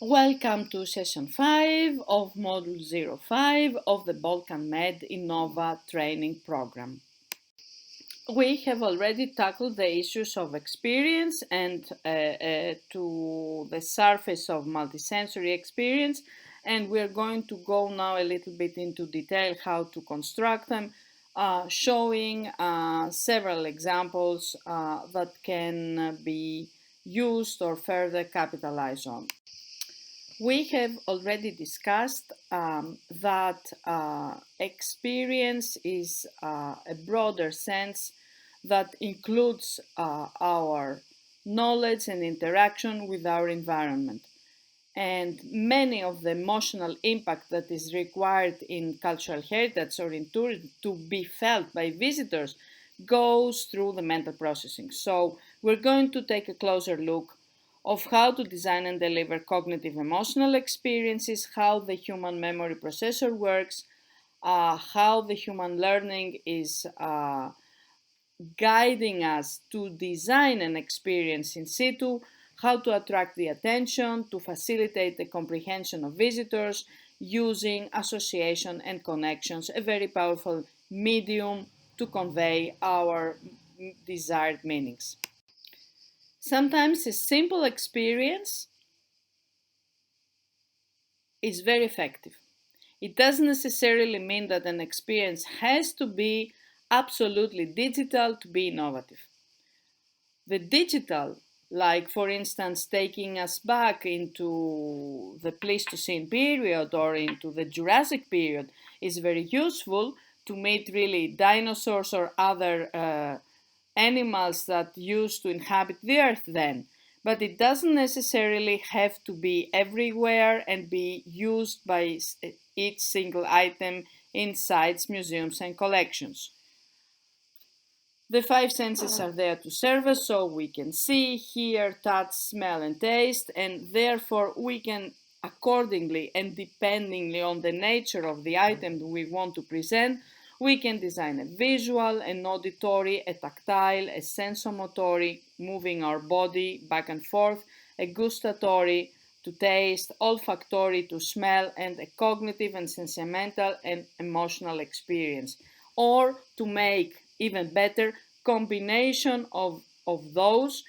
Welcome to session 5 of module 05 of the Balkan Med Innova training program. We have already tackled the issues of experience and to the surface of multisensory experience, and we're going to go now a little bit into detail how to construct them, showing several examples that can be used or further capitalized on. We have already discussed that experience is a broader sense that includes our knowledge and interaction with our environment. And many of the emotional impact that is required in cultural heritage or in tourism to be felt by visitors goes through the mental processing. So we're going to take a closer look of how to design and deliver cognitive emotional experiences, how the human memory processor works, how the human learning is guiding us to design an experience in situ, how to attract the attention, to facilitate the comprehension of visitors using association and connections, a very powerful medium to convey our desired meanings. Sometimes a simple experience is very effective. It doesn't necessarily mean that an experience has to be absolutely digital to be innovative. The digital, like for instance taking us back into the Pleistocene period or into the Jurassic period, is very useful to meet really dinosaurs or other animals that used to inhabit the earth then. But it doesn't necessarily have to be everywhere and be used by each single item in sites, museums, and collections. The five senses are there to serve us, so we can see, hear, touch, smell, and taste, and therefore we can accordingly and dependingly on the nature of the item we want to present, we can design a visual, an auditory, a tactile, a sensomotory, moving our body back and forth, a gustatory, to taste, olfactory, to smell, and a cognitive and sentimental and emotional experience. Or to make even better combination of those,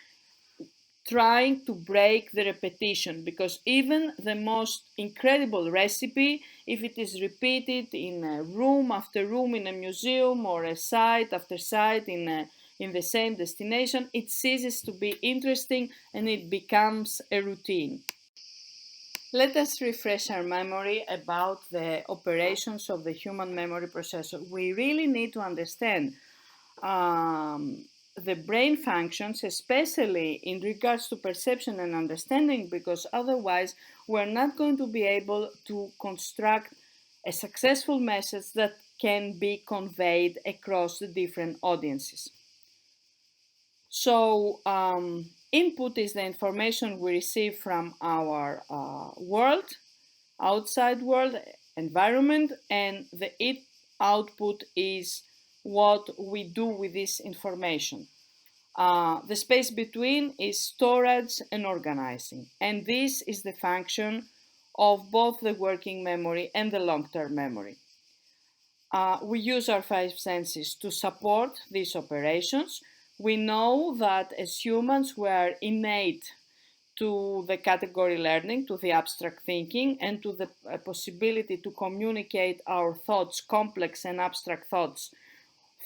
trying to break the repetition, because even the most incredible recipe, if it is repeated in a room after room in a museum or a site after site in the same destination, it ceases to be interesting and it becomes a routine. Let us refresh our memory about the operations of the human memory processor. We really need to understand the brain functions, especially in regards to perception and understanding, because otherwise we're not going to be able to construct a successful message that can be conveyed across the different audiences. So, input is the information we receive from our world, outside world, environment, and the output is what we do with this information. The space between is storage and organizing, and this is the function of both the working memory and the long-term memory. We use our five senses to support these operations. We know that as humans we are innate to the category learning, to the abstract thinking, and to the possibility to communicate our thoughts, complex and abstract thoughts,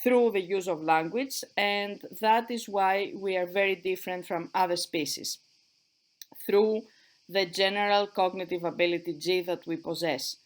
through the use of language, and that is why we are very different from other species, through the general cognitive ability G that we possess.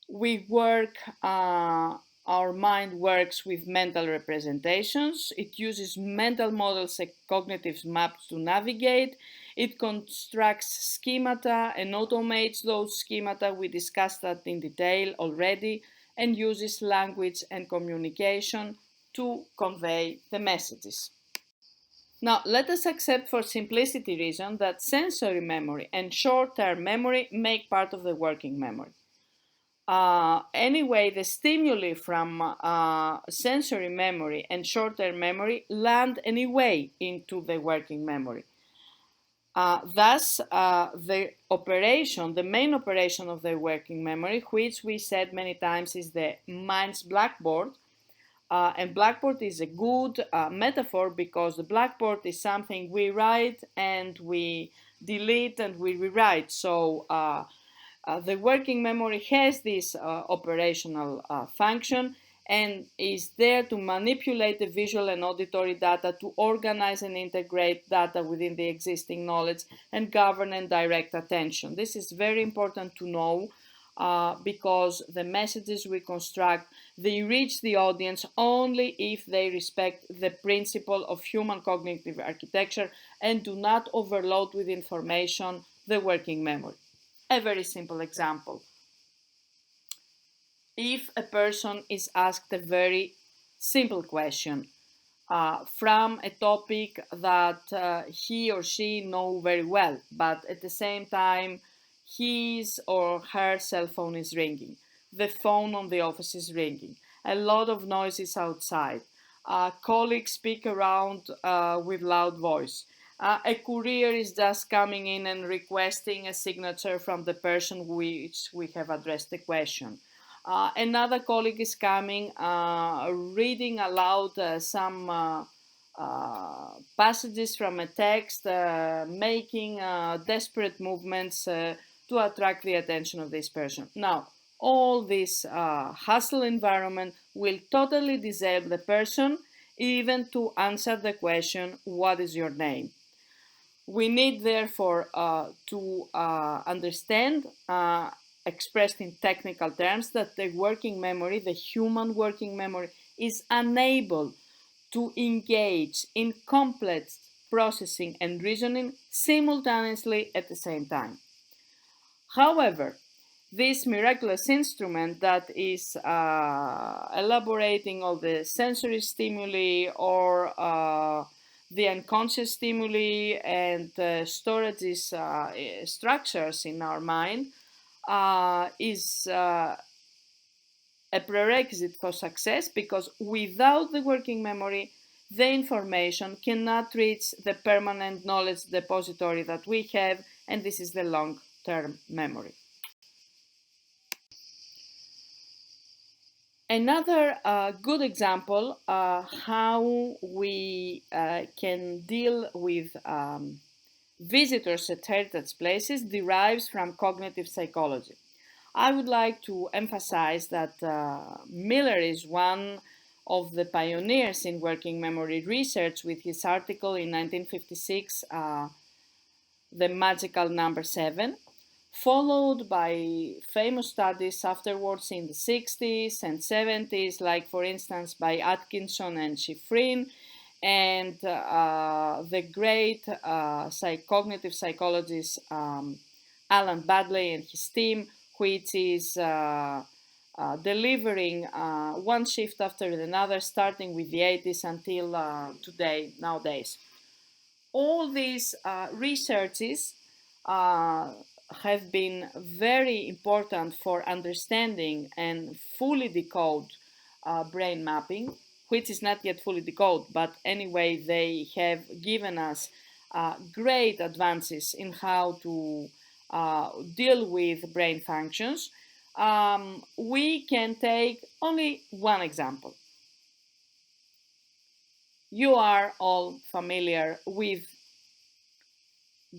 We work, our mind works with mental representations. It uses mental models and cognitive maps to navigate. It constructs schemata and automates those schemata. We discussed that in detail already, and uses language and communication to convey the messages. Now, let us accept for simplicity reason that sensory memory and short-term memory make part of the working memory. Anyway, the stimuli from sensory memory and short-term memory land anyway into the working memory. The main operation of the working memory, which we said many times is the mind's blackboard. And blackboard is a good metaphor because the blackboard is something we write and we delete and we rewrite. So the working memory has this operational function and is there to manipulate the visual and auditory data to organize and integrate data within the existing knowledge and govern and direct attention. This is very important to know because the messages we construct, they reach the audience only if they respect the principle of human cognitive architecture and do not overload with information the working memory. A very simple example. If a person is asked a very simple question from a topic that he or she know very well, but at the same time his or her cell phone is ringing, the phone on the office is ringing, a lot of noise is outside, colleagues speak around with loud voice, a courier is just coming in and requesting a signature from the person which we have addressed the question. Another colleague is coming, reading aloud some passages from a text, making desperate movements to attract the attention of this person. Now, all this hustle environment will totally disable the person even to answer the question, "What is your name?" We need, therefore, to understand, expressed in technical terms, that the working memory, the human working memory, is unable to engage in complex processing and reasoning simultaneously at the same time. However, this miraculous instrument that is elaborating all the sensory stimuli or the unconscious stimuli and storages structures in our mind is a prerequisite for success, because without the working memory, the information cannot reach the permanent knowledge depository that we have, and this is the long term memory. Another good example how we can deal with visitors at heritage places derives from cognitive psychology. I would like to emphasize that Miller is one of the pioneers in working memory research with his article in 1956, The Magical Number 7, followed by famous studies afterwards in the 60s and 70s, like for instance by Atkinson and Schifrin, and the great cognitive psychologist Alan Badley and his team, which is delivering one shift after another, starting with the 80s until today, nowadays. All these researches uh, have been very important for understanding and fully decode brain mapping, which is not yet fully decoded, but anyway, they have given us great advances in how to deal with brain functions. We can take only one example. You are all familiar with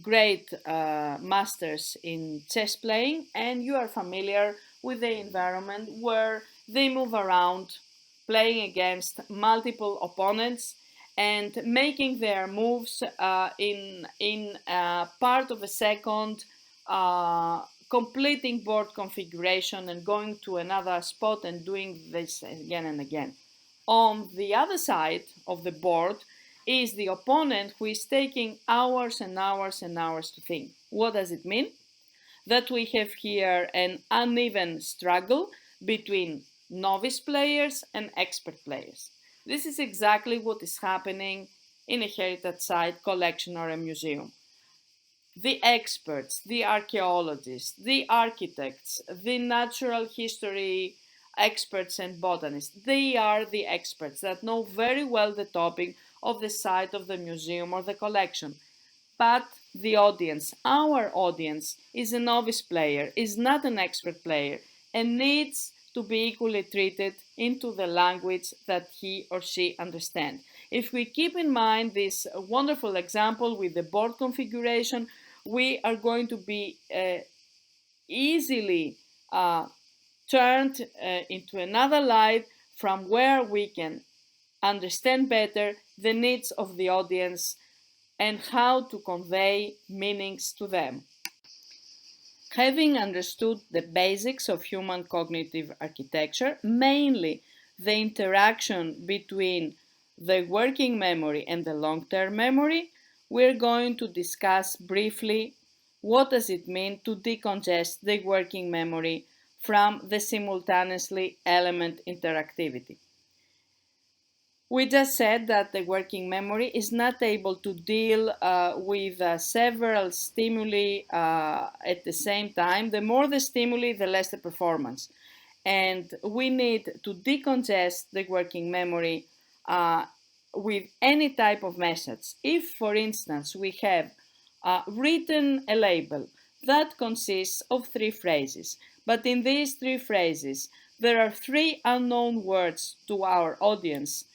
great masters in chess playing, and you are familiar with the environment where they move around playing against multiple opponents and making their moves in part of a second, completing board configuration and going to another spot and doing this again and again. On the other side of the board is the opponent, who is taking hours and hours and hours to think. What does it mean? That we have here an uneven struggle between novice players and expert players. This is exactly what is happening in a heritage site, collection, or a museum. The experts, the archaeologists, the architects, the natural history experts and botanists, they are the experts that know very well the topic of the site of the museum or the collection. But the audience, our audience, is a novice player, is not an expert player, and needs to be equally treated into the language that he or she understands. If we keep in mind this wonderful example with the board configuration, we are going to be easily uh, turned into another light from where we can understand better the needs of the audience and how to convey meanings to them. Having understood the basics of human cognitive architecture, mainly the interaction between the working memory and the long-term memory, we're going to discuss briefly what does it mean to decongest the working memory from the simultaneously element interactivity. We just said that the working memory is not able to deal with several stimuli at the same time. The more the stimuli, the less the performance. And we need to decongest the working memory uh, with any type of message. If, for instance, we have written a label that consists of three phrases, but in these three phrases, there are three unknown words to our audience,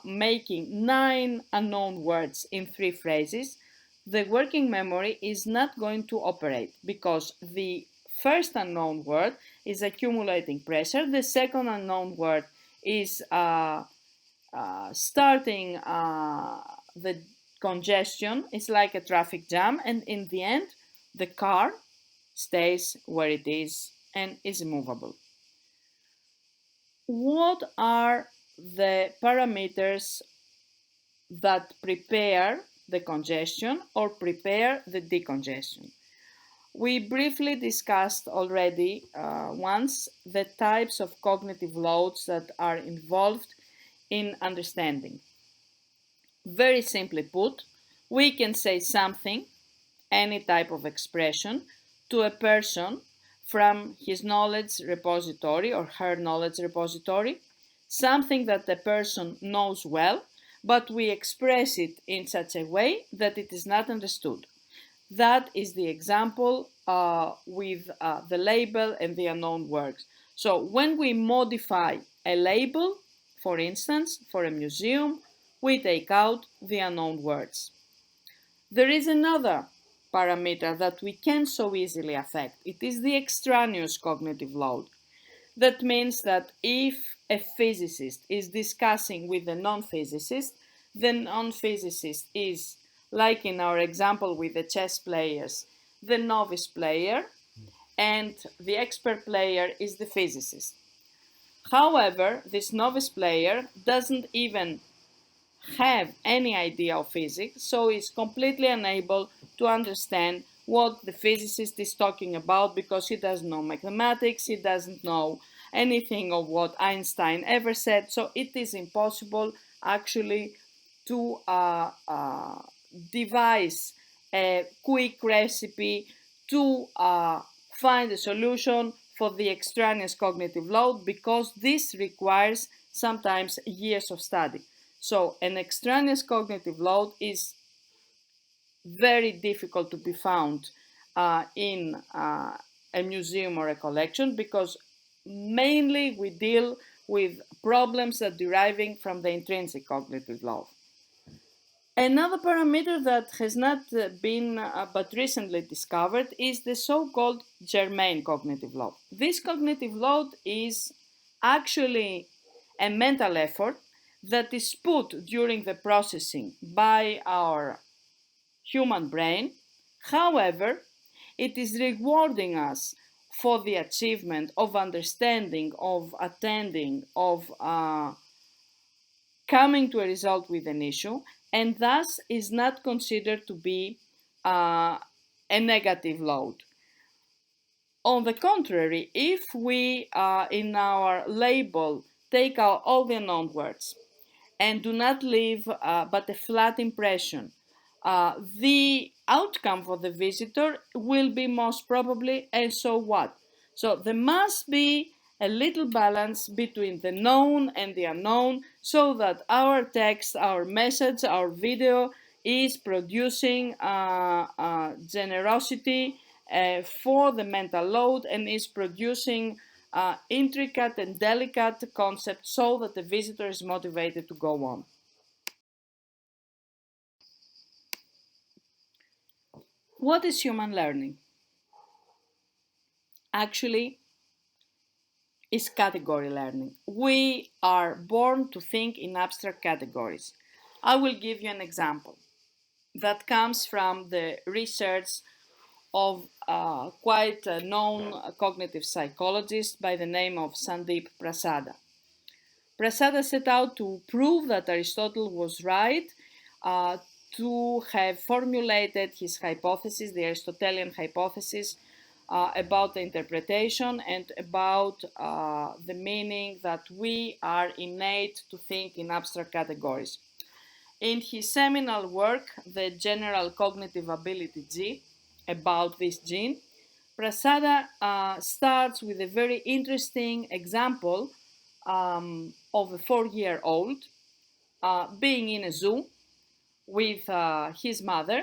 making 9 unknown words in 3 phrases, the working memory is not going to operate because the first unknown word is accumulating pressure, the second unknown word is starting the congestion, it's like a traffic jam, and in the end, the car stays where it is and is immovable. What are the parameters that prepare the congestion or prepare the decongestion? We briefly discussed already once the types of cognitive loads that are involved in understanding. Very simply put, we can say something, any type of expression, to a person from his knowledge repository or her knowledge repository, something that the person knows well, but we express it in such a way that it is not understood. That is the example with the label and the unknown words. So when we modify a label, for instance, for a museum, we take out the unknown words. There is another parameter that we can so easily affect. It is the extraneous cognitive load. That means that if a physicist is discussing with a non-physicist, the non-physicist is, like in our example with the chess players, the novice player, and the expert player is the physicist. However, this novice player doesn't even have any idea of physics, so is completely unable to understand what the physicist is talking about because he doesn't know mathematics, he doesn't know anything of what Einstein ever said, so it is impossible actually to devise a quick recipe to find a solution for the extraneous cognitive load because this requires sometimes years of study. So an extraneous cognitive load is very difficult to be found in a museum or a collection because mainly we deal with problems that deriving from the intrinsic cognitive load. Another parameter that has not been but recently discovered is the so-called germane cognitive load. This cognitive load is actually a mental effort that is put during the processing by our human brain. However, it is rewarding us for the achievement of understanding, of attending, of coming to a result with an issue, and thus is not considered to be a negative load. On the contrary, if we in our label take out all the unknown words and do not leave but a flat impression, the outcome for the visitor will be most probably and so what. So there must be a little balance between the known and the unknown so that our text, our message, our video is producing generosity for the mental load, and is producing intricate and delicate concepts so that the visitor is motivated to go on. What is human learning? Actually, is category learning. We are born to think in abstract categories. I will give you an example that comes from the research of quite a known cognitive psychologist by the name of Sandeep Prasada. Prasada set out to prove that Aristotle was right, uh, to have formulated his hypothesis, the Aristotelian hypothesis, about the interpretation and about the meaning that we are innate to think in abstract categories. In his seminal work, The General Cognitive Ability G, about this gene, Prasada starts with a very interesting example of a 4-year-old being in a zoo with his mother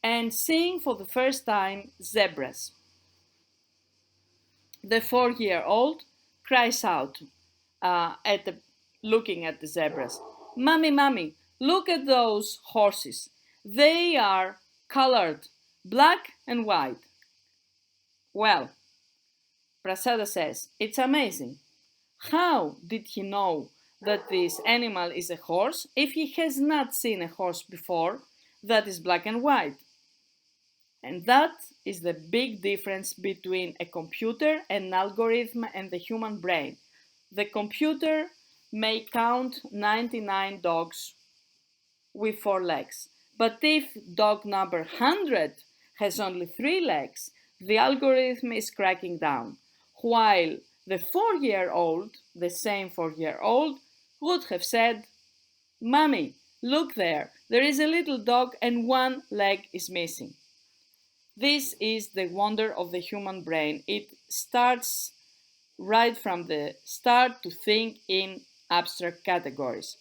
and seeing for the first time zebras. The 4-year-old cries out looking at the zebras, "Mommy, mommy, look at those horses. They are colored black and white." Well, Prasada says, it's amazing. How did he know that this animal is a horse if he has not seen a horse before that is black and white? And that is the big difference between a computer, an algorithm, and the human brain. The computer may count 99 dogs with 4 legs, but if dog number 100 has only 3 legs, the algorithm is cracking down, while the 4-year-old, the same 4-year-old, would have said, "Mommy, look there is a little dog and 1 leg is missing." This is the wonder of the human brain. It starts right from the start to think in abstract categories.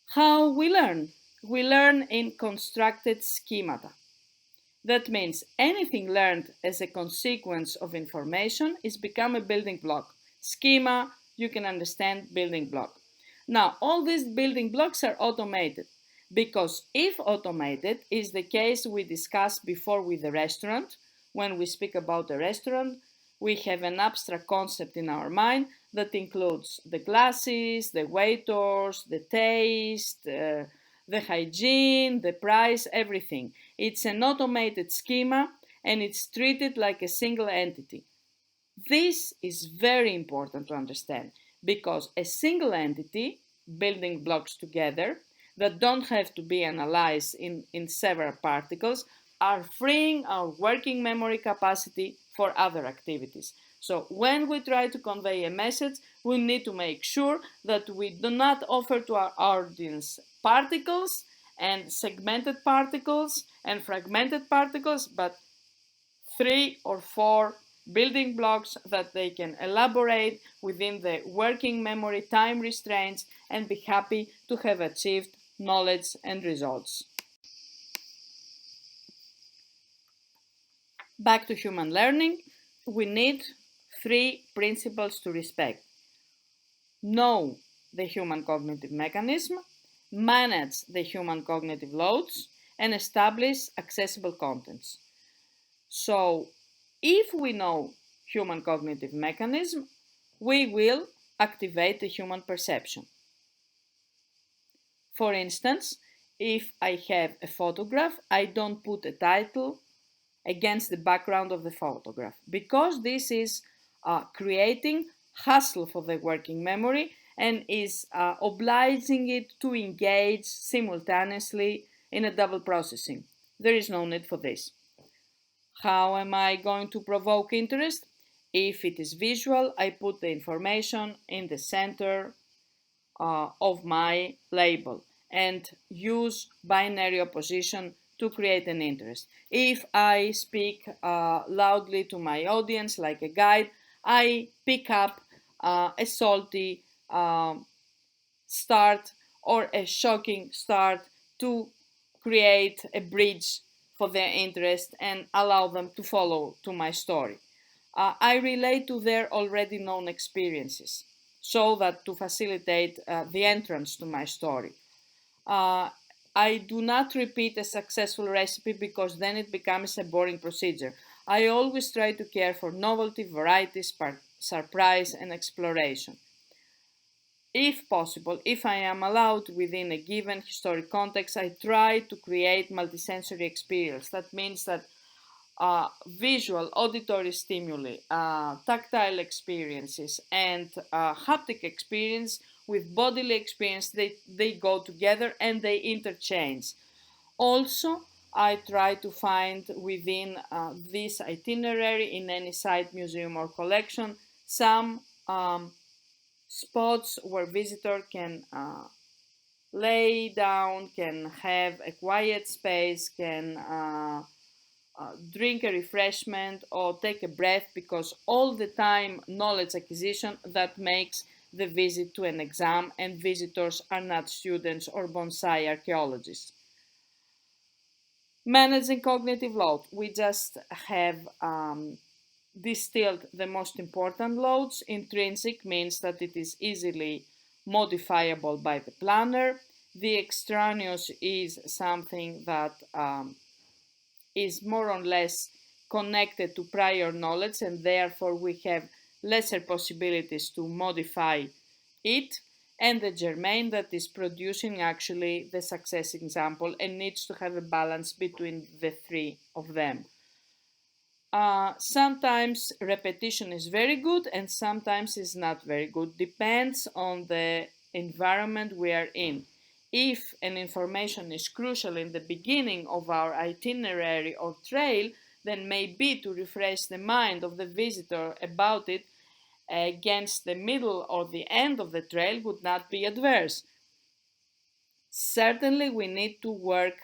How we learn? We learn in constructed schemata. That means anything learned as a consequence of information is become a building block. Schema, you can understand building block. Now, all these building blocks are automated because if automated is the case we discussed before with the restaurant, when we speak about a restaurant, we have an abstract concept in our mind that includes the glasses, the waiters, the taste, the hygiene, the price, everything. It's an automated schema and it's treated like a single entity. This is very important to understand because a single entity, building blocks together, that don't have to be analyzed in several particles, are freeing our working memory capacity for other activities. So when we try to convey a message, we need to make sure that we do not offer to our audience particles and segmented particles and fragmented particles, but 3 or 4 building blocks that they can elaborate within the working memory time restraints and be happy to have achieved knowledge and results. Back to human learning, we need 3 principles to respect. Know the human cognitive mechanism, manage the human cognitive loads, and establish accessible contents. So, if we know human cognitive mechanism, we will activate the human perception. For instance, if I have a photograph, I don't put a title against the background of the photograph because this is creating hassle for the working memory and is obliging it to engage simultaneously in a double processing. There is no need for this. How am I going to provoke interest? If it is visual, I put the information in the center of my label and use binary opposition to create an interest. If I speak loudly to my audience like a guide, I pick up a salty start or a shocking start to create a bridge for their interest and allow them to follow to my story. I relate to their already known experiences so that to facilitate the entrance to my story. Uh, I do not repeat a successful recipe because then it becomes a boring procedure. I always try to care for novelty, variety, surprise, and exploration. If possible, if I am allowed within a given historic context, I try to create multisensory experience. That means that visual, auditory stimuli, tactile experiences, and haptic experience with bodily experience, they go together and they interchange. Also, I try to find within this itinerary in any site, museum, or collection some spots where visitor can lay down, can have a quiet space, can drink a refreshment or take a breath, because all the time knowledge acquisition that makes the visit to an exam, and visitors are not students or bonsai archaeologists. Managing cognitive load, we just have distilled the most important loads. Intrinsic means that it is easily modifiable by the planner. The extraneous is something that is more or less connected to prior knowledge, and therefore we have lesser possibilities to modify it. And the germane, that is producing actually the success example and needs to have a balance between the three of them. Sometimes repetition is very good and sometimes is not very good. Depends on the environment we are in. If an information is crucial in the beginning of our itinerary or trail, then maybe to refresh the mind of the visitor about it against the middle or the end of the trail would not be adverse. Certainly, we need to work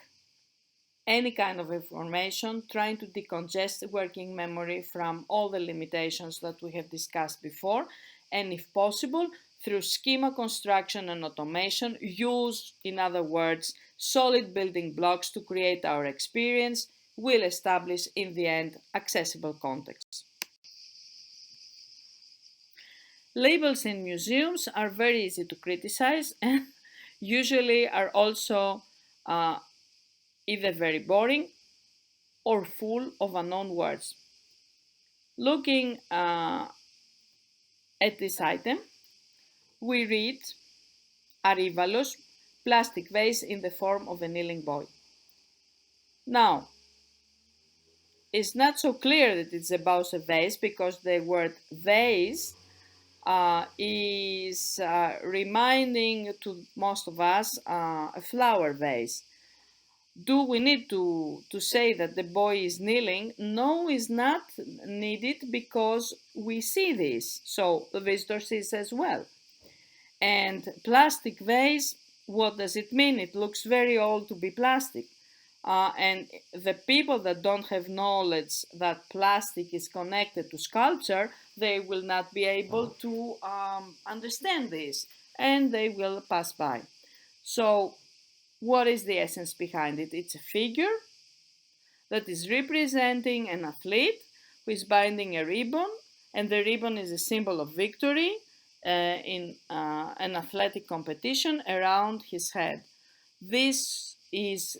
any kind of information, trying to decongest working memory from all the limitations that we have discussed before, and if possible, through schema construction and automation, use, in other words, solid building blocks to create our experience, will establish in the end accessible contexts. Labels in museums are very easy to criticize and usually are also uh, either very boring or full of unknown words. Looking at this item, we read Arivalos, plastic vase in the form of a kneeling boy. Now, it's not so clear that it's about a vase because the word vase is reminding to most of us a flower vase. Do we need to say that the boy is kneeling? No, is not needed because we see this. So the visitor sees as well. And plastic vase, what does it mean? It looks very old to be plastic. And the people that don't have knowledge that plastic is connected to sculpture, they will not be able to understand this and they will pass by. So what is the essence behind it? It's a figure that is representing an athlete who is binding a ribbon, and the ribbon is a symbol of victory in an athletic competition around his head. This is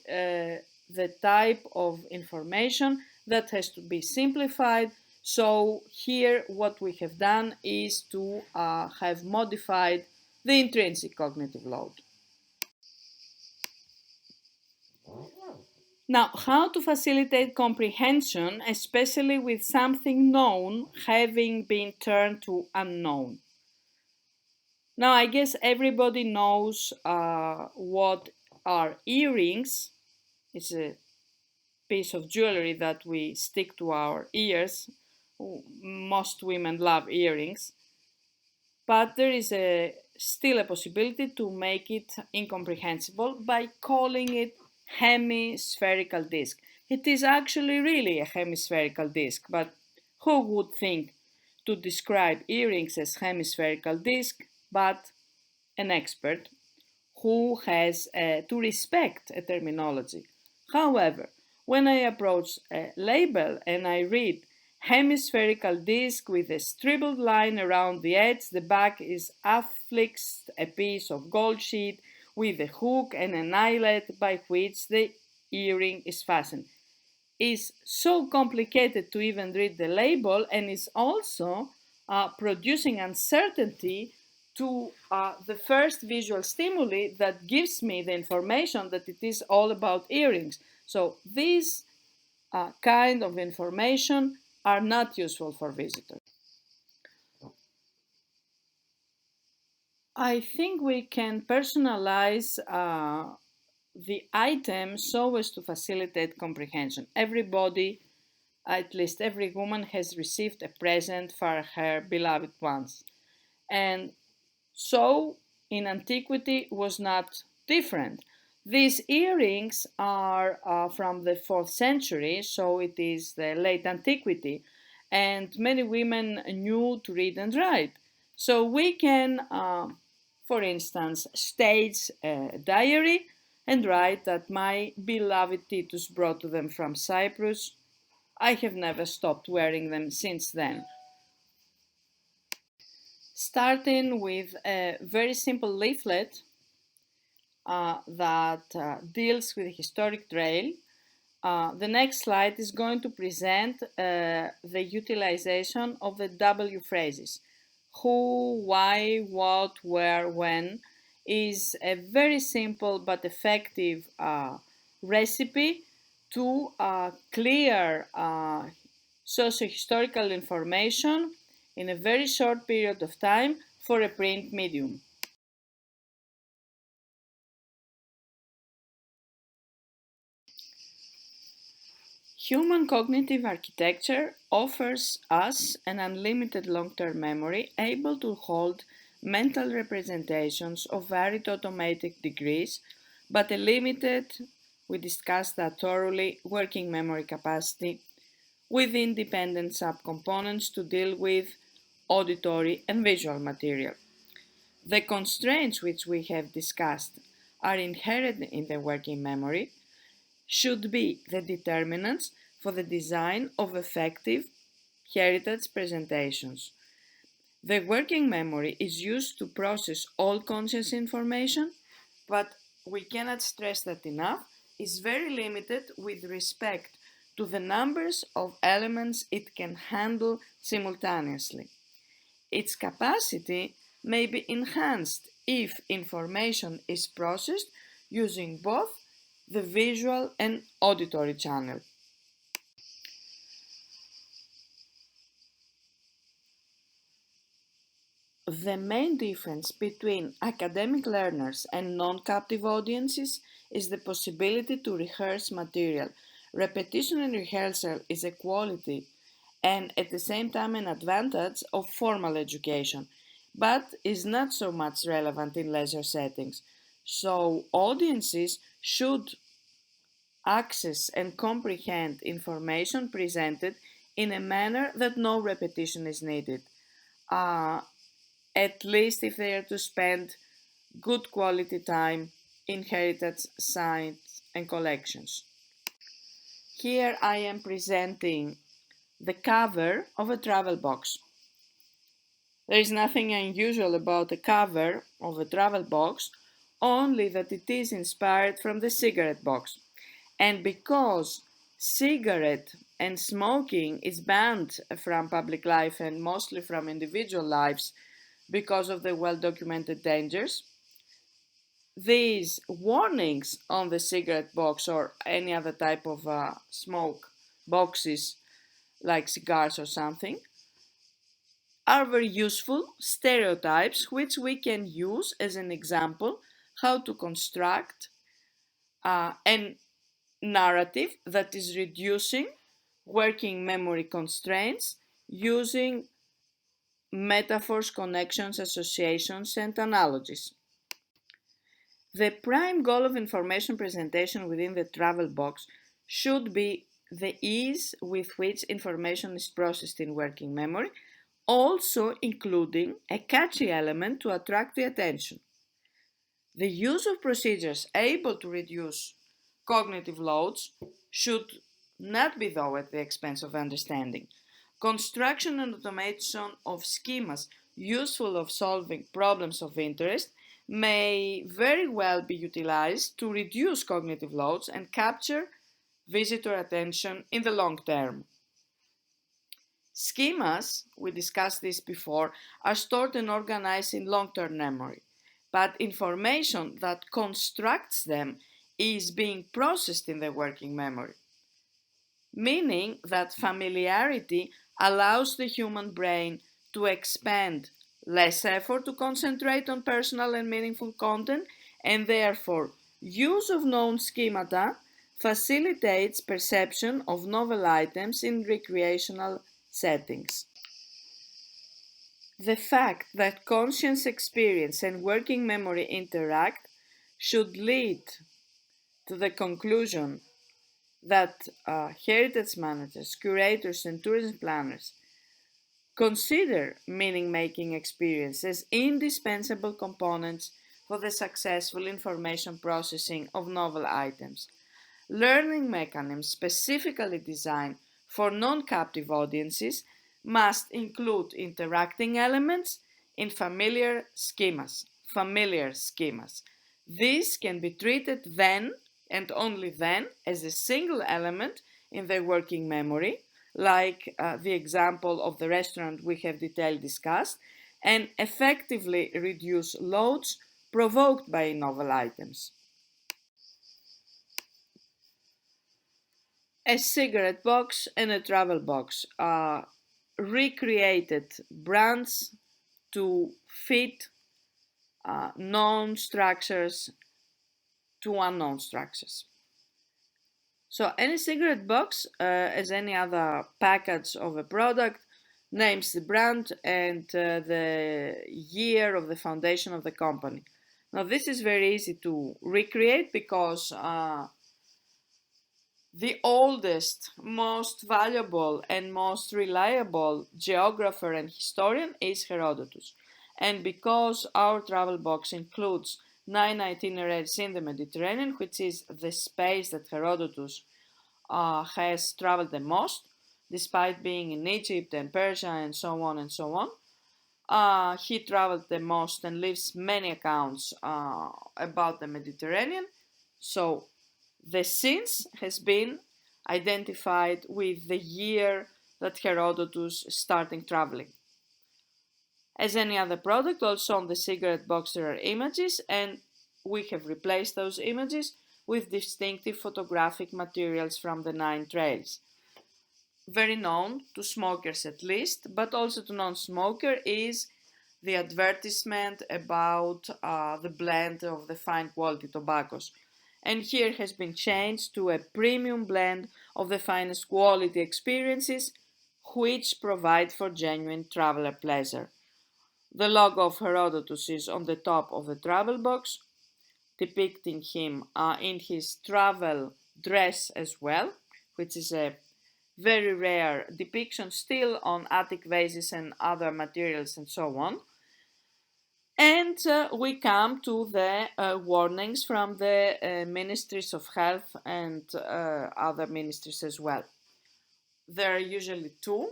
the type of information that has to be simplified. So here what we have done is to have modified the intrinsic cognitive load. Now, how to facilitate comprehension, especially with something known having been turned to unknown. Now, I guess everybody knows what are earrings. It's a piece of jewelry that we stick to our ears. Most women love earrings. But there is still a possibility to make it incomprehensible by calling it hemispherical disc. It is actually really a hemispherical disc, but who would think to describe earrings as hemispherical disc but an expert who has to respect a terminology. However, when I approach a label and I read hemispherical disc with a scribbled line around the edge, the back is affixed a piece of gold sheet with a hook and an eyelet by which the earring is fastened. Is so complicated to even read the label and is also producing uncertainty to the first visual stimuli that gives me the information that it is all about earrings. So these kind of information are not useful for visitors. I think we can personalize the item so as to facilitate comprehension. Everybody, at least every woman, has received a present for her beloved ones. And so in antiquity was not different. These earrings are from the 4th century, so it is the late antiquity, and many women knew to read and write. So we can, for instance, stage a diary and write that my beloved Titus brought to them from Cyprus. I have never stopped wearing them since then. Starting with a very simple leaflet that deals with the historic trail. The next slide is going to present the utilization of the W phrases. Who, why, what, where, when is a very simple but effective recipe to clear socio-historical information in a very short period of time for a print medium. Human cognitive architecture offers us an unlimited long-term memory able to hold mental representations of varied automatic degrees, but a limited, we discussed that thoroughly, working memory capacity with independent subcomponents to deal with auditory and visual material. The constraints which we have discussed are inherent in the working memory, should be the determinants for the design of effective heritage presentations. The working memory is used to process all conscious information, but we cannot stress that enough, is very limited with respect to the numbers of elements it can handle simultaneously. Its capacity may be enhanced if information is processed using both the visual and auditory channel. The main difference between academic learners and non-captive audiences is the possibility to rehearse material. Repetition and rehearsal is a quality and at the same time an advantage of formal education, but is not so much relevant in leisure settings. So audiences should access and comprehend information presented in a manner that no repetition is needed, uh, at least if they are to spend good quality time in heritage sites and collections. Here I am presenting the cover of a travel box. There is nothing unusual about the cover of a travel box, only that it is inspired from the cigarette box. And because cigarette and smoking is banned from public life and mostly from individual lives because of the well-documented dangers, these warnings on the cigarette box or any other type of smoke boxes like cigars or something are very useful stereotypes which we can use as an example how to construct an narrative that is reducing working memory constraints using metaphors, connections, associations, and analogies. The prime goal of information presentation within the travel box should be the ease with which information is processed in working memory, also including a catchy element to attract the attention. The use of procedures able to reduce cognitive loads should not be, though, at the expense of understanding. Construction and automation of schemas useful of solving problems of interest may very well be utilized to reduce cognitive loads and capture visitor attention in the long term. Schemas, we discussed this before, are stored and organized in long-term memory, but information that constructs them is being processed in the working memory, meaning that familiarity allows the human brain to expend less effort to concentrate on personal and meaningful content, and therefore use of known schemata facilitates perception of novel items in recreational settings. The fact that conscious experience and working memory interact should lead to the conclusion that heritage managers, curators, and tourism planners consider meaning-making experiences indispensable components for the successful information processing of novel items. Learning mechanisms specifically designed for non-captive audiences must include interacting elements in familiar schemas. These can be treated then and only then as a single element in their working memory, like the example of the restaurant we have detailed discussed, and effectively reduce loads provoked by novel items. A cigarette box and a travel box are recreated brands to fit known structures to unknown structures. So any cigarette box, as any other package of a product, names the brand and the year of the foundation of the company. Now this is very easy to recreate because the oldest, most valuable, and most reliable geographer and historian is Herodotus. And because our travel box includes 9 itineraries in the Mediterranean, which is the space that Herodotus has traveled the most, despite being in Egypt and Persia and so on and so on. He traveled the most and leaves many accounts about the Mediterranean. So the scenes has been identified with the year that Herodotus starting traveling. As any other product, also on the cigarette box there are images, and we have replaced those images with distinctive photographic materials from the 9 trails. Very known to smokers at least, but also to non-smoker, is the advertisement about the blend of the fine quality tobaccos. And here has been changed to a premium blend of the finest quality experiences, which provide for genuine traveler pleasure. The logo of Herodotus is on the top of the travel box, depicting him in his travel dress as well, which is a very rare depiction still on Attic vases and other materials and so on. And we come to the warnings from the ministries of health and other ministries as well. There are usually two: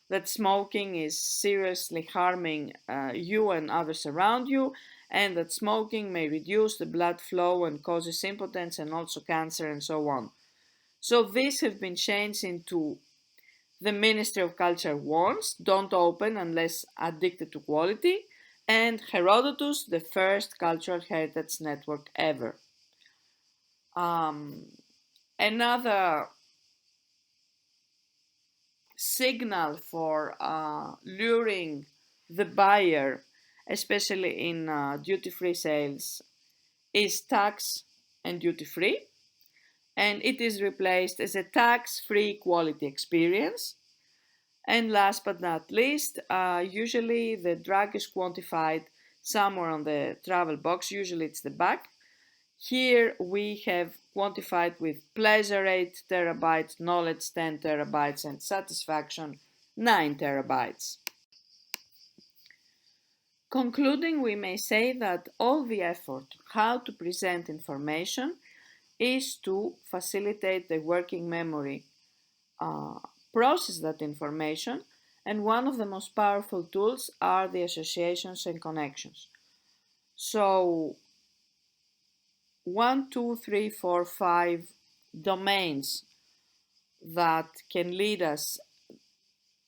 that smoking is seriously harming you and others around you, and that smoking may reduce the blood flow and causes impotence and also cancer and so on. So these have been changed into the Ministry of Culture warns, don't open unless addicted to quality, and Herodotus, the first cultural heritage network ever. Another signal for luring the buyer, especially in duty-free sales, is tax and duty-free, and it is replaced as a tax-free quality experience. And last but not least, usually the drug is quantified somewhere on the travel box, usually it's the back. Here we have quantified with pleasure 8 terabytes, knowledge 10 terabytes, and satisfaction 9 terabytes. Concluding, we may say that all the effort how to present information is to facilitate the working memory uh, process that information, and one of the most powerful tools are the associations and connections. So, one, two, three, four, five domains that can lead us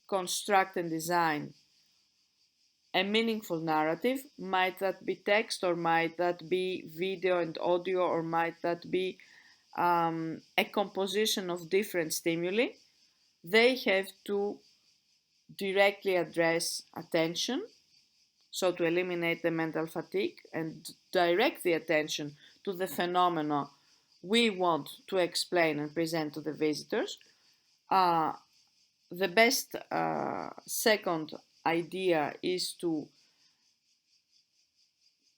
construct and design a meaningful narrative. Might that be text, or might that be video and audio, or might that be a composition of different stimuli. They have to directly address attention, so to eliminate the mental fatigue and direct the attention to the phenomena we want to explain and present to the visitors. Uh, the best second idea is to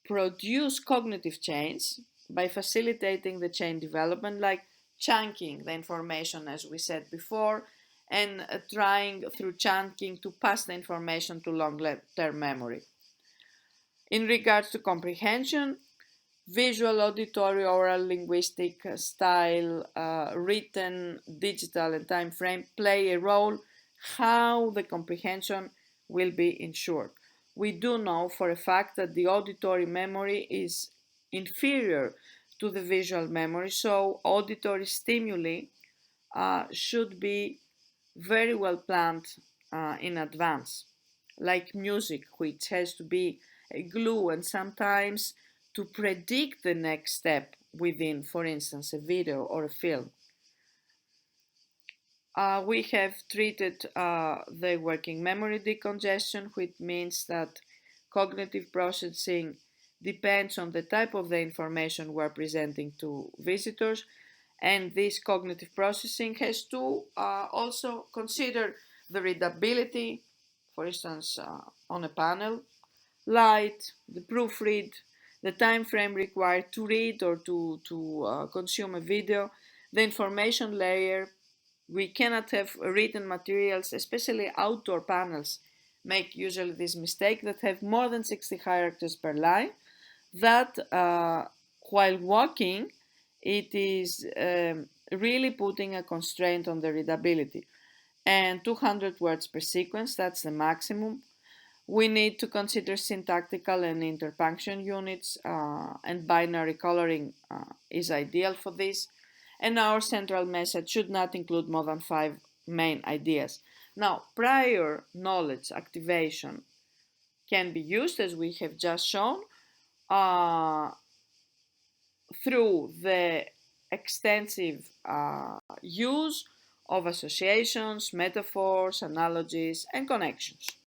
produce cognitive change by facilitating the chain development, like chunking the information, as we said before, and trying through chunking to pass the information to long-term memory. In regards to comprehension, visual, auditory, oral, linguistic, style, written, digital, and time frame play a role how the comprehension will be ensured. We do know for a fact that the auditory memory is inferior to the visual memory, so auditory stimuli should be very well planned in advance, like music, which has to be a glue and sometimes to predict the next step within, for instance, a video or a film. We have treated the working memory decongestion, which means that cognitive processing depends on the type of the information we're presenting to visitors, and this cognitive processing has to also consider the readability, for instance, on a panel, light, the proofread, the time frame required to read or to consume a video, the information layer. We cannot have written materials, especially outdoor panels, make usually this mistake that have more than 60 characters per line, that while walking, it is really putting a constraint on the readability. And 200 words per sequence, that's the maximum. We need to consider syntactical and interpunction units, and binary coloring is ideal for this. And our central message should not include more than 5 main ideas. Now, prior knowledge activation can be used, as we have just shown, uh, through the extensive use of associations, metaphors, analogies, and connections.